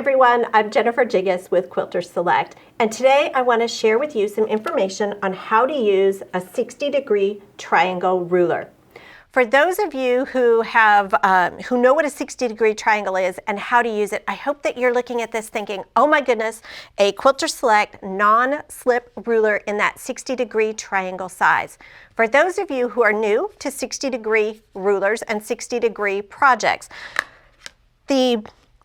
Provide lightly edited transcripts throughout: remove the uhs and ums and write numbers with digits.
everyone, I'm Jennifer Jiggis with Quilters Select, and today I want to share with you some information on how to use a 60-degree triangle ruler. For those of you who know what a 60-degree triangle is and how to use it, I hope that you're looking at this thinking, oh my goodness, a Quilters Select non-slip ruler in that 60-degree triangle size. For those of you who are new to 60-degree rulers and 60-degree projects,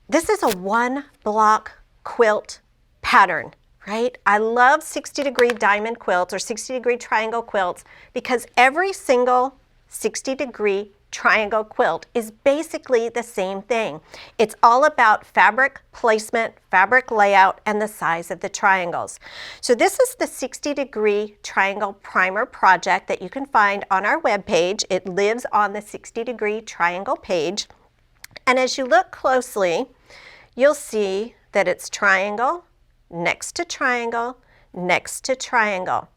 this is a one-block quilt pattern, right? I love 60-degree diamond quilts or 60-degree triangle quilts because every single 60-degree triangle quilt is basically the same thing. It's all about fabric placement, fabric layout, and the size of the triangles. So this is the 60-degree triangle primer project that you can find on our webpage. It lives on the 60-degree triangle page. And as you look closely, you'll see that it's triangle, next to triangle, next to triangle.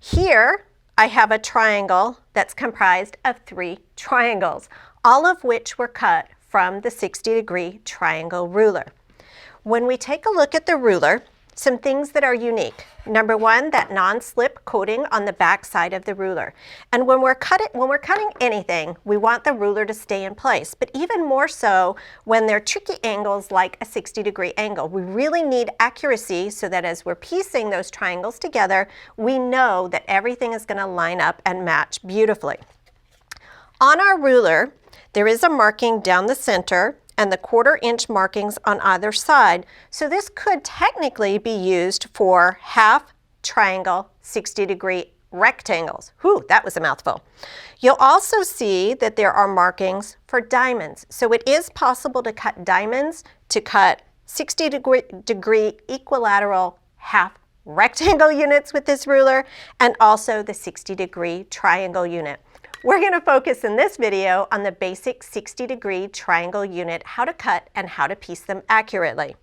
Here, I have a triangle that's comprised of 3 triangles, all of which were cut from the 60-degree triangle ruler. When we take a look at the ruler, some things that are unique. Number 1, that non-slip coating on the back side of the ruler. And when we're cutting anything, we want the ruler to stay in place. But even more so when they're tricky angles like a 60-degree angle. We really need accuracy so that as we're piecing those triangles together, we know that everything is going to line up and match beautifully. On our ruler, there is a marking down the center and the 1/4-inch markings on either side. So this could technically be used for half triangle 60-degree rectangles. Whew, that was a mouthful. You'll also see that there are markings for diamonds. So it is possible to cut diamonds, to cut 60-degree equilateral half rectangle units with this ruler, and also the 60-degree triangle unit. We're going to focus in this video on the basic 60-degree triangle unit, how to cut and how to piece them accurately.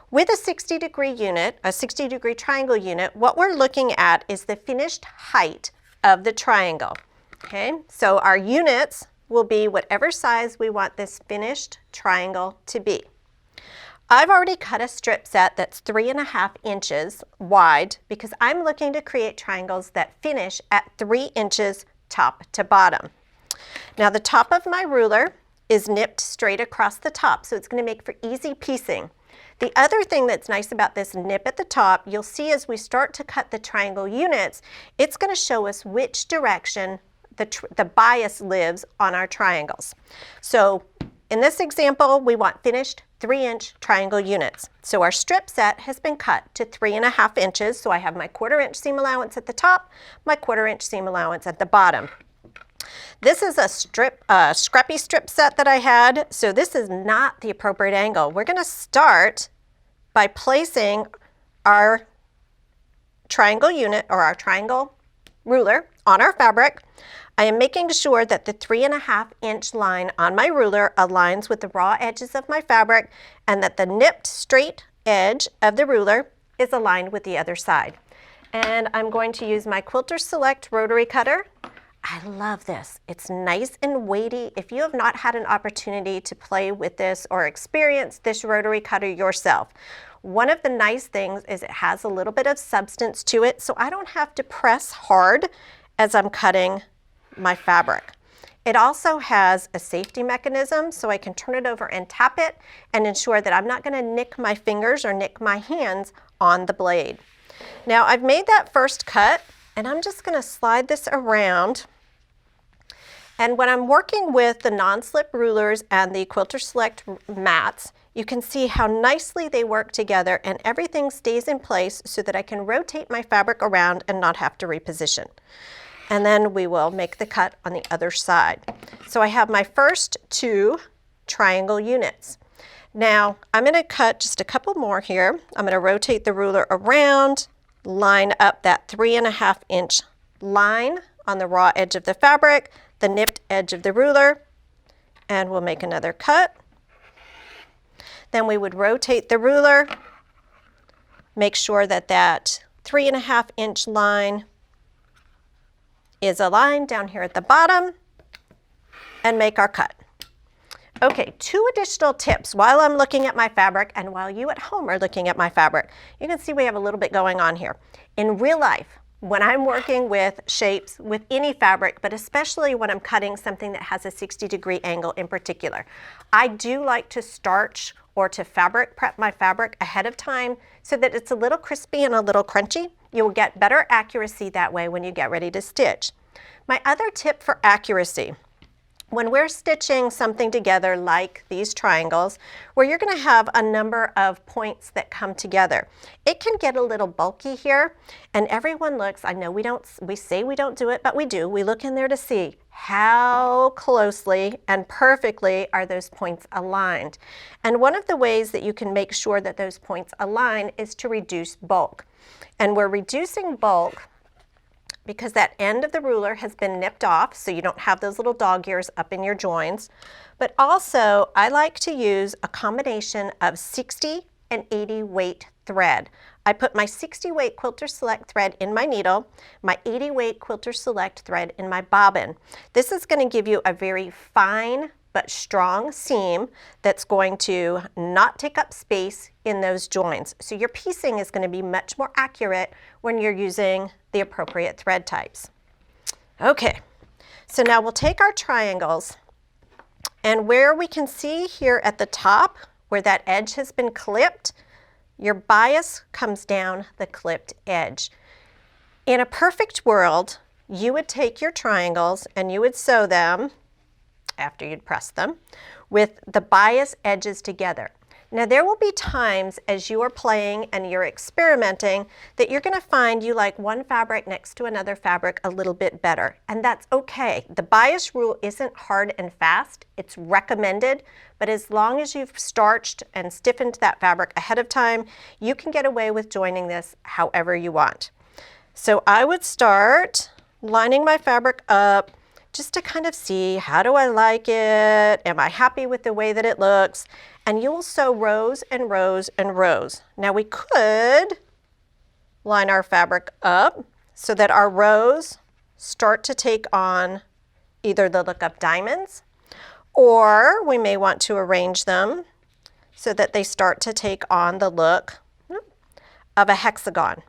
With a 60-degree unit, a 60-degree triangle unit, what we're looking at is the finished height of the triangle. Okay, so our units will be whatever size we want this finished triangle to be. I've already cut a strip set that's 3.5 inches wide because I'm looking to create triangles that finish at 3 inches top to bottom. Now the top of my ruler is nipped straight across the top, so it's going to make for easy piecing. The other thing that's nice about this nip at the top, you'll see as we start to cut the triangle units, it's going to show us which direction the bias lives on our triangles. So in this example, we want finished 3-inch triangle units. So our strip set has been cut to 3.5 inches. So I have my 1/4-inch seam allowance at the top, my 1/4-inch seam allowance at the bottom. This is a scrappy strip set that I had. So this is not the appropriate angle. We're going to start by placing our triangle unit or our triangle ruler on our fabric. I am making sure that the 3.5-inch line on my ruler aligns with the raw edges of my fabric and that the nipped straight edge of the ruler is aligned with the other side. And I'm going to use my Quilters Select rotary cutter. I love this. It's nice and weighty. If you have not had an opportunity to play with this or experience this rotary cutter yourself, one of the nice things is it has a little bit of substance to it, so I don't have to press hard as I'm cutting my fabric. It also has a safety mechanism, so I can turn it over and tap it and ensure that I'm not going to nick my fingers or nick my hands on the blade. Now I've made that first cut and I'm just going to slide this around. And when I'm working with the non-slip rulers and the Quilters Select mats, you can see how nicely they work together and everything stays in place so that I can rotate my fabric around and not have to reposition. And then we will make the cut on the other side. So I have my first 2 triangle units. Now I'm going to cut just a couple more here. I'm going to rotate the ruler around, line up that 3.5-inch line on the raw edge of the fabric, the nipped edge of the ruler, and we'll make another cut. Then we would rotate the ruler, make sure that that 3.5-inch line is aligned down here at the bottom, and make our cut. Okay, 2 additional tips while I'm looking at my fabric and while you at home are looking at my fabric. You can see we have a little bit going on here. In real life, when I'm working with shapes with any fabric, but especially when I'm cutting something that has a 60-degree angle in particular, I do like to starch or to fabric prep my fabric ahead of time so that it's a little crispy and a little crunchy. You will get better accuracy that way when you get ready to stitch. My other tip for accuracy: when we're stitching something together like these triangles, where you're going to have a number of points that come together, it can get a little bulky here, and everyone looks, I know we say we don't do it, but we do. We look in there to see how closely and perfectly are those points aligned. And one of the ways that you can make sure that those points align is to reduce bulk. And we're reducing bulk because that end of the ruler has been nipped off, so you don't have those little dog ears up in your joins. But also, I like to use a combination of 60 and 80 weight thread. I put my 60 weight Quilters Select thread in my needle, my 80 weight Quilters Select thread in my bobbin. This is going to give you a very fine but strong seam that's going to not take up space in those joins. So your piecing is going to be much more accurate when you're using the appropriate thread types. Okay, so now we'll take our triangles, and where we can see here at the top where that edge has been clipped, your bias comes down the clipped edge. In a perfect world, you would take your triangles and you would sew them after you'd press them with the bias edges together. Now there will be times as you are playing and you're experimenting that you're going to find you like one fabric next to another fabric a little bit better, and that's okay. The bias rule isn't hard and fast, it's recommended, but as long as you've starched and stiffened that fabric ahead of time, you can get away with joining this however you want. So I would start lining my fabric up just to kind of see, how do I like it? Am I happy with the way that it looks? And you will sew rows and rows and rows. Now we could line our fabric up so that our rows start to take on either the look of diamonds, or we may want to arrange them so that they start to take on the look of a hexagon.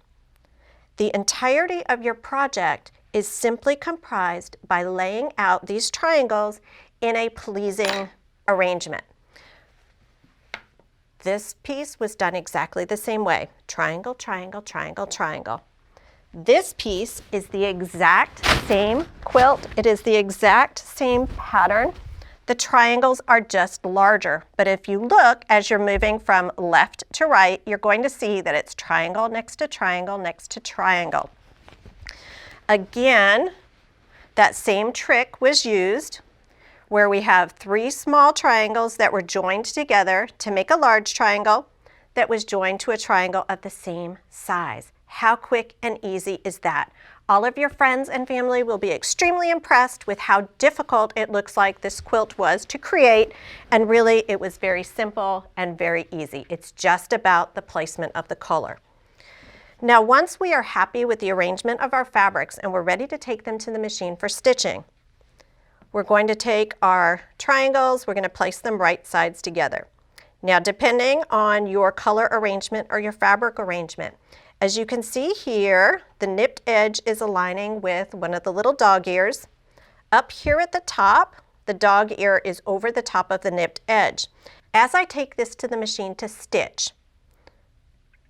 The entirety of your project is simply comprised by laying out these triangles in a pleasing arrangement. This piece was done exactly the same way. Triangle, triangle, triangle, triangle. This piece is the exact same quilt. It is the exact same pattern. The triangles are just larger, but if you look as you're moving from left to right, you're going to see that it's triangle next to triangle next to triangle. Again, that same trick was used where we have 3 small triangles that were joined together to make a large triangle that was joined to a triangle of the same size. How quick and easy is that? All of your friends and family will be extremely impressed with how difficult it looks like this quilt was to create, and really it was very simple and very easy. It's just about the placement of the color. Now once we are happy with the arrangement of our fabrics and we're ready to take them to the machine for stitching, we're going to take our triangles, we're going to place them right sides together. Now depending on your color arrangement or your fabric arrangement, as you can see here, the nipped edge is aligning with one of the little dog ears. Up here at the top, the dog ear is over the top of the nipped edge. As I take this to the machine to stitch,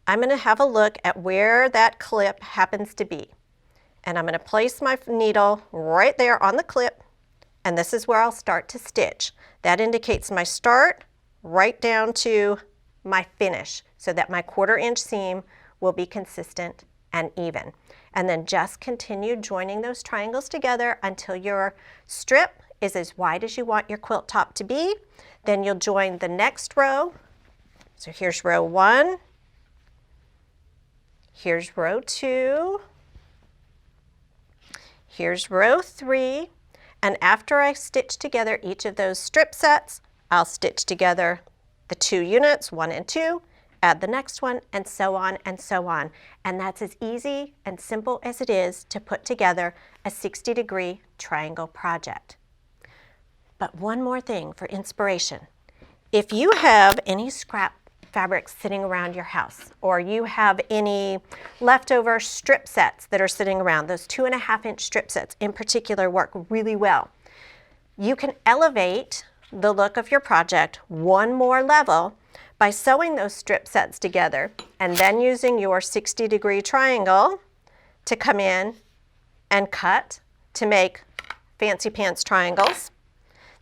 I'm going to have a look at where that clip happens to be. And I'm going to place my needle right there on the clip, and this is where I'll start to stitch. That indicates my start right down to my finish, so that my 1/4 inch seam will be consistent and even. And then just continue joining those triangles together until your strip is as wide as you want your quilt top to be. Then you'll join the next row. So here's row 1. Here's row 2. Here's row 3. And after I stitch together each of those strip sets, I'll stitch together the 2 units, 1 and 2, add the next one, and so on and so on. And that's as easy and simple as it is to put together a 60-degree triangle project. But one more thing for inspiration. If you have any scrap fabrics sitting around your house, or you have any leftover strip sets that are sitting around, those 2.5-inch strip sets in particular work really well. You can elevate the look of your project one more level by sewing those strip sets together and then using your 60-degree triangle to come in and cut to make fancy pants triangles.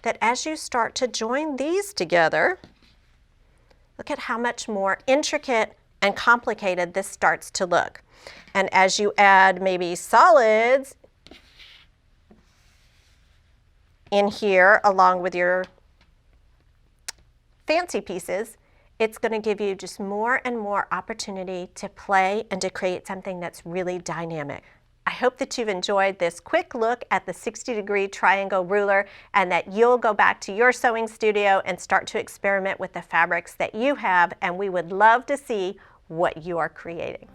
That as you start to join these together, look at how much more intricate and complicated this starts to look. And as you add maybe solids in here along with your fancy pieces, it's going to give you just more and more opportunity to play and to create something that's really dynamic. I hope that you've enjoyed this quick look at the 60-degree triangle ruler and that you'll go back to your sewing studio and start to experiment with the fabrics that you have, and we would love to see what you are creating.